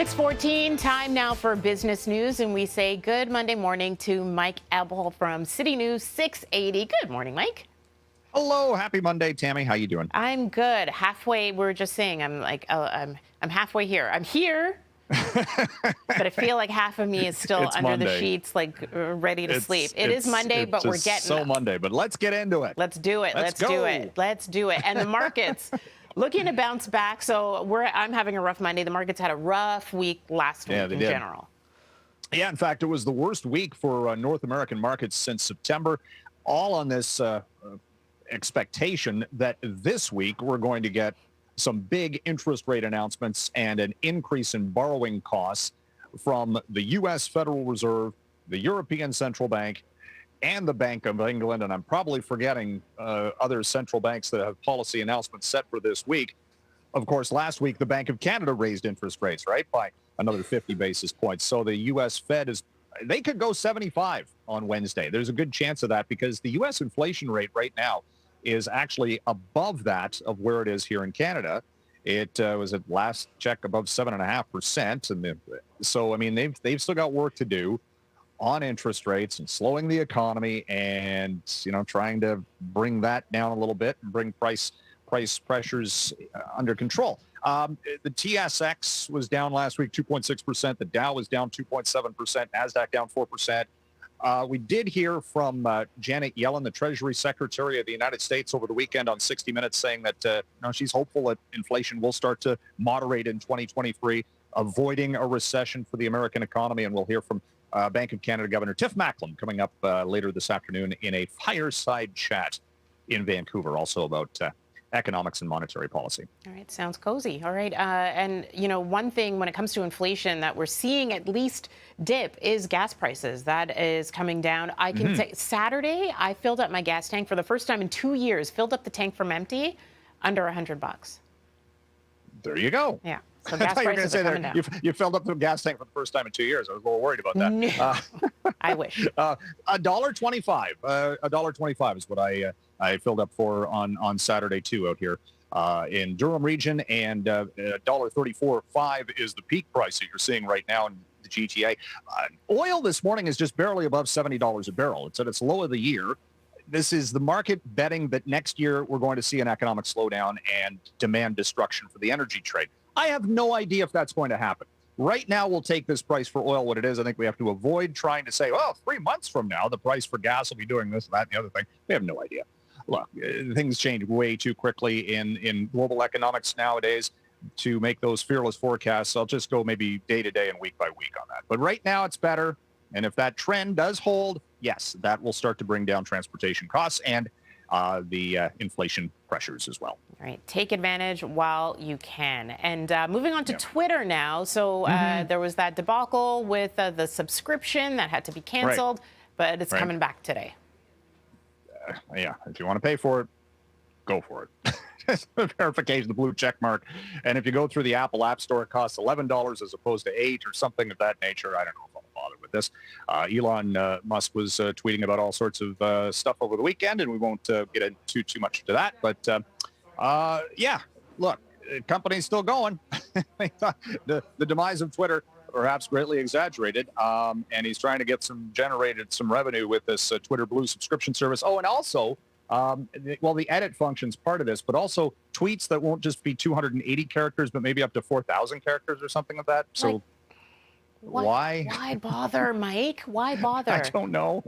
6:14, time now for business news, and we say good Monday morning to Mike Eppel from CityNews 680. Good morning, Mike. Hello, happy Monday, Tammie. How you doing? I'm good. Halfway, we're just saying, I'm halfway here. I'm here, but I feel like half of me is still It's under Monday. the sheets, like ready to sleep. It is Monday, but we're getting so Monday. But let's get into it. Let's do it. Let's do it. Let's do it. And the markets looking to bounce back. So I'm having a rough Monday. The markets had a rough week last week in general. Yeah, in fact, it was the worst week for North American markets since September. All on this expectation that this week we're going to get some big interest rate announcements and an increase in borrowing costs from the U.S. Federal Reserve, the European Central Bank, and the Bank of England. And I'm probably forgetting other central banks that have policy announcements set for this week. Of course, last week, the Bank of Canada raised interest rates, right, by another 50 basis points. So the U.S. Fed they could go 75 on Wednesday. There's a good chance of that because the U.S. inflation rate right now is actually above that of where it is here in Canada. It was at last check above 7.5%. And so, I mean, they've still got work to do on interest rates and slowing the economy and, trying to bring that down a little bit and bring price pressures under control. The TSX was down last week 2.6%. The Dow was down 2.7%. NASDAQ down 4%. We did hear from Janet Yellen, the Treasury Secretary of the United States, over the weekend on 60 Minutes, saying that she's hopeful that inflation will start to moderate in 2023, avoiding a recession for the American economy. And we'll hear from Bank of Canada Governor Tiff Macklem coming up later this afternoon in a fireside chat in Vancouver, also about economics and monetary policy. All right, sounds cozy. All right, and one thing when it comes to inflation that we're seeing at least dip is gas prices. That is coming down. I can say Saturday I filled up my gas tank for the first time in 2 years. Filled up the tank from empty, under $100. There you go. Yeah. So gas prices are coming down. You filled up the gas tank for the first time in 2 years. I was a little worried about that. No. I wish. $1.25. $1.25 is what I filled up for on Saturday too out here in Durham region, and $1.34.5 is the peak price that you're seeing right now in the GTA. Oil this morning is just barely above $70 a barrel. It's at its low of the year. This is the market betting that next year we're going to see an economic slowdown and demand destruction for the energy trade. I have no idea if that's going to happen. Right now, we'll take this price for oil what it is. I think we have to avoid trying to say, well, 3 months from now, the price for gas will be doing this, that, and the other thing. We have no idea. Look, things change way too quickly in global economics nowadays to make those fearless forecasts. I'll just go maybe day to day and week by week on that. But right now, it's better. And if that trend does hold, yes, that will start to bring down transportation costs and the inflation pressures as well. All right. Take advantage while you can. And moving on to Twitter now. So there was that debacle with the subscription that had to be canceled, but it's coming back today. Yeah. If you want to pay for it, go for it. Verification, the blue check mark. And if you go through the Apple App Store, it costs $11 as opposed to $8 or something of that nature. I don't know if I'll bother with this. Elon Musk was tweeting about all sorts of stuff over the weekend, and we won't get into too much to that. But yeah, look, company's still going. the demise of Twitter perhaps greatly exaggerated, and he's trying to get some revenue with this Twitter Blue subscription service. Oh, and also, the edit function's part of this, but also tweets that won't just be 280 characters, but maybe up to 4,000 characters or something of that. So why? Why bother, Mike? Why bother? I don't know.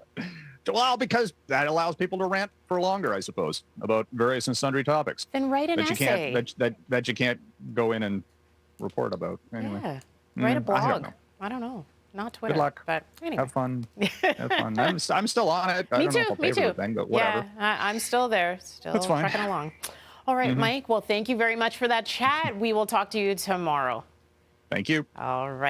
Well, because that allows people to rant for longer, I suppose, about various and sundry topics. Then write an essay. That you can't go in and report about. Anyway. Yeah. Write a blog. I don't know. Not Twitter. Good luck. But anyway. Have fun. Have fun. I'm still on it. I don't know if I'll pay for the thing, but whatever. Yeah, I'm still there. Still trucking along. All right, Mike. Well, thank you very much for that chat. We will talk to you tomorrow. Thank you. All right.